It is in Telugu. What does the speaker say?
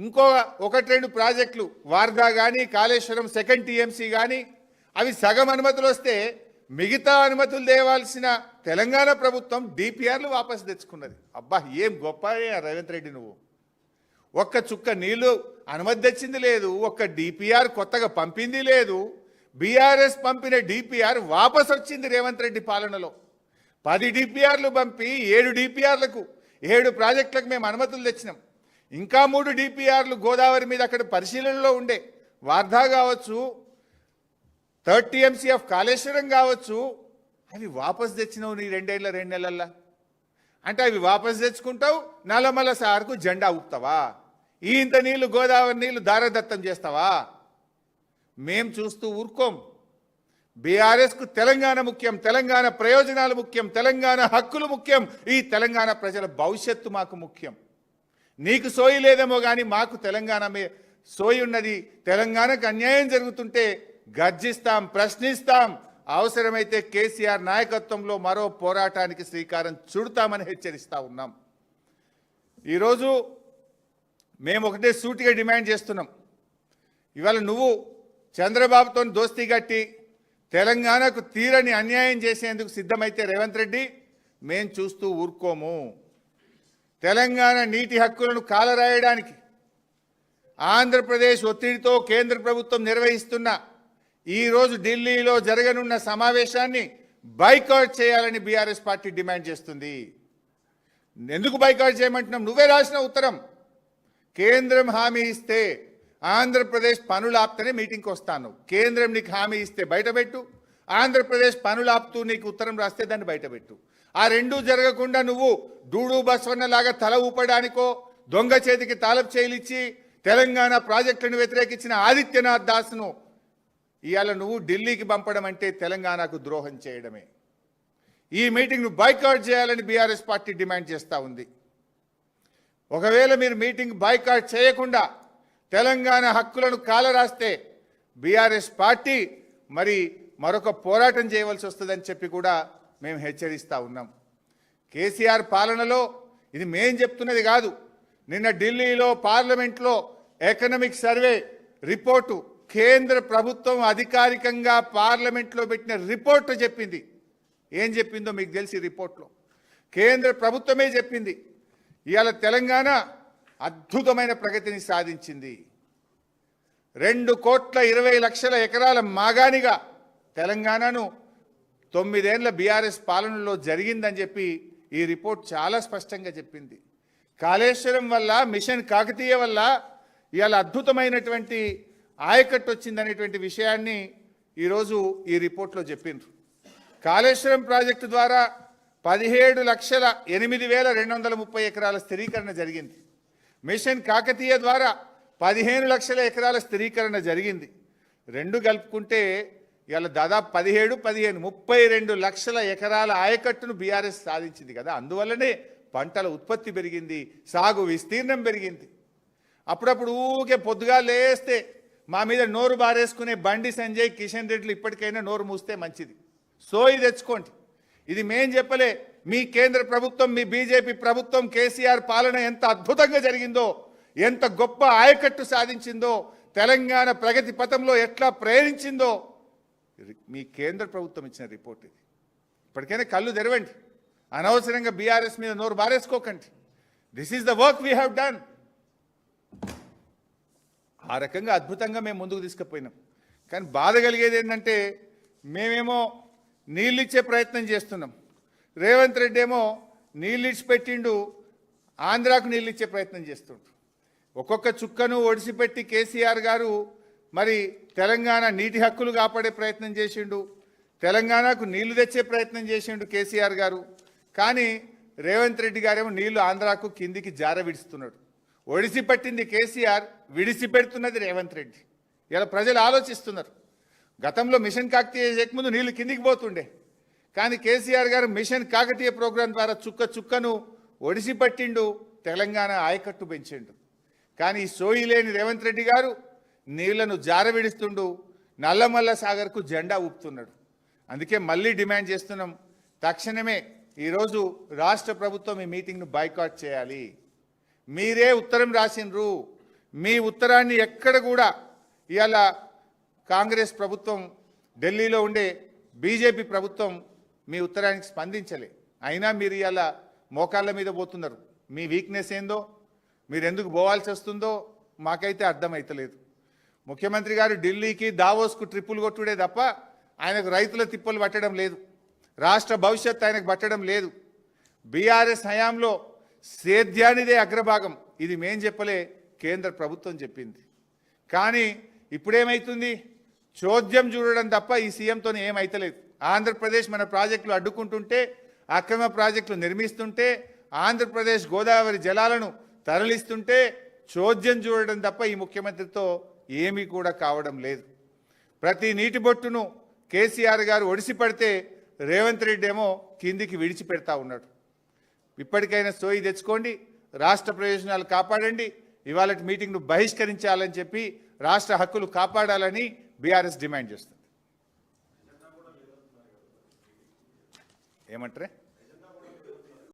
ఇంకో ఒకటి రెండు ప్రాజెక్టులు వార్దా కానీ కాళేశ్వరం సెకండ్ టీఎంసీ కానీ అవి సగం అనుమతులు వస్తే మిగతా అనుమతులు తేవాల్సిన తెలంగాణ ప్రభుత్వం డిపిఆర్లు వాపసు తెచ్చుకున్నది. అబ్బా ఏం గొప్ప రేవంత్ రెడ్డి, నువ్వు ఒక్క చుక్క నీళ్లు అనుమతి తెచ్చింది లేదు, ఒక్క డిపిఆర్ కొత్తగా పంపింది లేదు. బీఆర్ఎస్ పంపిన డిపిఆర్ వాపసు వచ్చింది రేవంత్ రెడ్డి పాలనలో. 10 డిపిఆర్లు పంపి 7 డిపిఆర్లకు 7 ప్రాజెక్టులకు మేము అనుమతులు తెచ్చినాం. ఇంకా 3 డిపిఆర్లు గోదావరి మీద అక్కడ పరిశీలనలో ఉండే, వార్ధా కావచ్చు, 3rd టీఎంసీ ఆఫ్ కాళేశ్వరం కావచ్చు, అవి వాపసు తెచ్చినావు నీ 2 నెలల్లో. అంటే అవి వాపసు తెచ్చుకుంటావు, నల్లమల్ల సార్కు జెండా ఊపుతావా? ఇంత నీళ్లు గోదావరి నీళ్లు దారదత్తం చేస్తావా? మేం చూస్తూ ఊరుకోం. బీఆర్ఎస్కు తెలంగాణ ముఖ్యం, తెలంగాణ ప్రయోజనాలు ముఖ్యం, తెలంగాణ హక్కులు ముఖ్యం, ఈ తెలంగాణ ప్రజల భవిష్యత్తు మాకు ముఖ్యం. నీకు సోయి లేదేమో కానీ మాకు తెలంగాణ సోయి ఉన్నది. తెలంగాణకు అన్యాయం జరుగుతుంటే గర్జిస్తాం, ప్రశ్నిస్తాం. అవసరమైతే కేసీఆర్ నాయకత్వంలో మరో పోరాటానికి శ్రీకారం చుడతామని హెచ్చరిస్తా ఉన్నాం. ఈరోజు మేము ఒకటే సూటిగా డిమాండ్ చేస్తున్నాం. ఇవాళ నువ్వు చంద్రబాబుతో దోస్తీ కట్టి తెలంగాణకు తీరని అన్యాయం చేసేందుకు సిద్ధమైతే రేవంత్ రెడ్డి మేం చూస్తూ ఊరుకోము. తెలంగాణ నీటి హక్కులను కాలరాయడానికి ఆంధ్రప్రదేశ్ ఒత్తిడితో కేంద్ర ప్రభుత్వం నిర్వహిస్తున్న ఈరోజు ఢిల్లీలో జరగనున్న సమావేశాన్ని బైకాట్ చేయాలని బీఆర్ఎస్ పార్టీ డిమాండ్ చేస్తుంది. ఎందుకు బైకాట్ చేయమంటున్నాం? నువ్వే రాసిన ఉత్తరం. కేంద్రం హామీ ఇస్తే ఆంధ్రప్రదేశ్ పనులు ఆపుతూనే మీటింగ్కి వస్తాను. కేంద్రం నీకు హామీ ఇస్తే బయటపెట్టు, ఆంధ్రప్రదేశ్ పనులు ఆపుతూ నీకు ఉత్తరం రాస్తే దాన్ని బయటపెట్టు. ఆ రెండూ జరగకుండా నువ్వు డూడు బస్వన్నలాగా తల ఊపడానికో, దొంగ చేతికి తాళపు చేయిలిచ్చి తెలంగాణ ప్రాజెక్టులను వ్యతిరేకించిన ఆదిత్యనాథ్ దాస్ను ఇవాళ నువ్వు ఢిల్లీకి పంపడం అంటే తెలంగాణకు ద్రోహం చేయడమే. ఈ మీటింగ్ను బాయ్కాట్ చేయాలని బీఆర్ఎస్ పార్టీ డిమాండ్ చేస్తూ ఉంది. ఒకవేళ మీరు మీటింగ్ బాయ్కాట్ చేయకుండా తెలంగాణ హక్కులను కాలరాస్తే బీఆర్ఎస్ పార్టీ మరొక పోరాటం చేయవలసి వస్తుందని చెప్పి కూడా మేము హెచ్చరిస్తూ ఉన్నాం. కేసీఆర్ పాలనలో ఇది మేం చెప్తున్నది కాదు. నిన్న ఢిల్లీలో పార్లమెంట్లో ఎకనామిక్ సర్వే రిపోర్టు కేంద్ర ప్రభుత్వం అధికారికంగా పార్లమెంట్లో పెట్టిన రిపోర్టు చెప్పింది. ఏం చెప్పిందో మీకు తెలిసి రిపోర్ట్లో కేంద్ర ప్రభుత్వమే చెప్పింది. ఇవాళ తెలంగాణ అద్భుతమైన ప్రగతిని సాధించింది. 2,20,00,000 ఎకరాల మాగానిగా తెలంగాణను 9 ఏళ్ల బీఆర్ఎస్ పాలనలో జరిగిందని చెప్పి ఈ రిపోర్ట్ చాలా స్పష్టంగా చెప్పింది. కాళేశ్వరం వల్ల, మిషన్ కాకతీయ వల్ల ఇవాళ అద్భుతమైనటువంటి ఆయకట్టు వచ్చిందనేటువంటి విషయాన్ని ఈరోజు ఈ రిపోర్ట్లో చెప్పిండ్రు. కాళేశ్వరం ప్రాజెక్టు ద్వారా 17,08,230 ఎకరాల స్థిరీకరణ జరిగింది. మిషన్ కాకతీయ ద్వారా 15 లక్షల ఎకరాల స్థిరీకరణ జరిగింది. రెండు కలుపుకుంటే ఇవాళ దాదాపు 32 లక్షల ఎకరాల ఆయకట్టును బీఆర్ఎస్ సాధించింది కదా. అందువల్లనే పంటల ఉత్పత్తి పెరిగింది, సాగు విస్తీర్ణం పెరిగింది. అప్పుడప్పుడు ఊకే పొద్దుగా లేస్తే మా మీద నోరు బారేసుకునే బండి సంజయ్, కిషన్ రెడ్డిలు ఇప్పటికైనా నోరు మూస్తే మంచిది. సోయి తెచ్చుకోండి. ఇది మేం చెప్పలే, మీ కేంద్ర ప్రభుత్వం, మీ బీజేపీ ప్రభుత్వం కేసీఆర్ పాలన ఎంత అద్భుతంగా జరిగిందో, ఎంత గొప్ప ఆయకట్టు సాధించిందో, తెలంగాణ ప్రగతి పథంలో ఎట్లా ప్రేరించిందో మీ కేంద్ర ప్రభుత్వం ఇచ్చిన రిపోర్ట్ ఇది. ఇప్పటికైనా కళ్ళు తెరవండి. అనవసరంగా బీఆర్ఎస్ మీద నోరు బారేసుకోకండి. This is the work we have done. ఆ రకంగా అద్భుతంగా మేము ముందుకు తీసుకుపోయినాం. కానీ బాధ కలిగేది ఏంటంటే మేమేమో నీళ్ళు ఇచ్చే ప్రయత్నం చేస్తున్నాం, రేవంత్ రెడ్డి ఏమో నీళ్ళు ఇచ్చిపెట్టిండు, ఆంధ్రాకు నీళ్ళు ఇచ్చే ప్రయత్నం చేస్తుండ్రు. ఒక్కొక్క చుక్కను ఒడిసిపెట్టి కేసీఆర్ గారు తెలంగాణ నీటి హక్కులు కాపాడే ప్రయత్నం చేసిండు, తెలంగాణకు నీళ్లు తెచ్చే ప్రయత్నం చేసిండు కేసీఆర్ గారు. కానీ రేవంత్ రెడ్డి గారేమో నీళ్లు ఆంధ్రాకు కిందికి జార విడుస్తున్నాడు. ఒడిసిపట్టింది కేసీఆర్, విడిసిపెడుతున్నది రేవంత్ రెడ్డి. ఇలా ప్రజలు ఆలోచిస్తున్నారు. గతంలో మిషన్ కాకతీయ చేయకముందు నీళ్లు కిందికి పోతుండే, కానీ కేసీఆర్ గారు మిషన్ కాకతీయ ప్రోగ్రాం ద్వారా చుక్క చుక్కను ఒడిసిపట్టిండు, తెలంగాణ ఆయకట్టు పెంచిండు. కానీ సోయి లేని రేవంత్ రెడ్డి గారు నీళ్లను జారవిడుస్తుండు, నల్లమల్ల సాగర్కు జెండా ఊపుతున్నాడు. అందుకే మళ్ళీ డిమాండ్ చేస్తున్నాం, తక్షణమే ఈరోజు రాష్ట్ర ప్రభుత్వం ఈ మీటింగ్ను బాయ్కాట్ చేయాలి. మీరే ఉత్తరం రాసినరు, మీ ఉత్తరాన్ని ఎక్కడ కూడా ఇవాళ కాంగ్రెస్ ప్రభుత్వం, ఢిల్లీలో ఉండే బీజేపీ ప్రభుత్వం మీ ఉత్తరానికి స్పందించలే. అయినా మీరు ఇవాళ మోకాళ్ళ మీద పోతున్నారు. మీ వీక్నెస్ ఏందో, మీరు ఎందుకు పోవాల్సి వస్తుందో మాకైతే అర్థమైతలేదు. ముఖ్యమంత్రి గారు ఢిల్లీకి దావోస్కు ట్రిప్పులు కొట్టుడే తప్ప ఆయనకు రైతుల తిప్పలు పట్టడం లేదు, రాష్ట్ర భవిష్యత్తు ఆయనకు పట్టడం లేదు. బీఆర్ఎస్ హయాంలో సేద్యానిదే అగ్రభాగం, ఇది మేం చెప్పలే, కేంద్ర ప్రభుత్వం చెప్పింది. కానీ ఇప్పుడేమవుతుంది, చోద్యం చూడడం తప్ప ఈ సీఎంతో ఏమైతలేదు. ఆంధ్రప్రదేశ్ మన ప్రాజెక్టులు అడ్డుకుంటుంటే, అక్రమ ప్రాజెక్టులు నిర్మిస్తుంటే, ఆంధ్రప్రదేశ్ గోదావరి జలాలను తరలిస్తుంటే చోద్యం చూడడం తప్ప ఈ ముఖ్యమంత్రితో ఏమీ కూడా కావడం లేదు. ప్రతి నీటి బొట్టును కేసీఆర్ గారు ఒడిసి పడితే రేవంత్ రెడ్డి ఏమో కిందికి విడిచిపెడతా ఉన్నాడు. ఇప్పటికైనా సోయి తెచ్చుకోండి, రాష్ట్ర ప్రయోజనాలు కాపాడండి, ఇవాళ మీటింగ్ను బహిష్కరించాలని చెప్పి రాష్ట్ర హక్కులు కాపాడాలని బీఆర్ఎస్ డిమాండ్ చేస్తుంది. ఏమంటారే?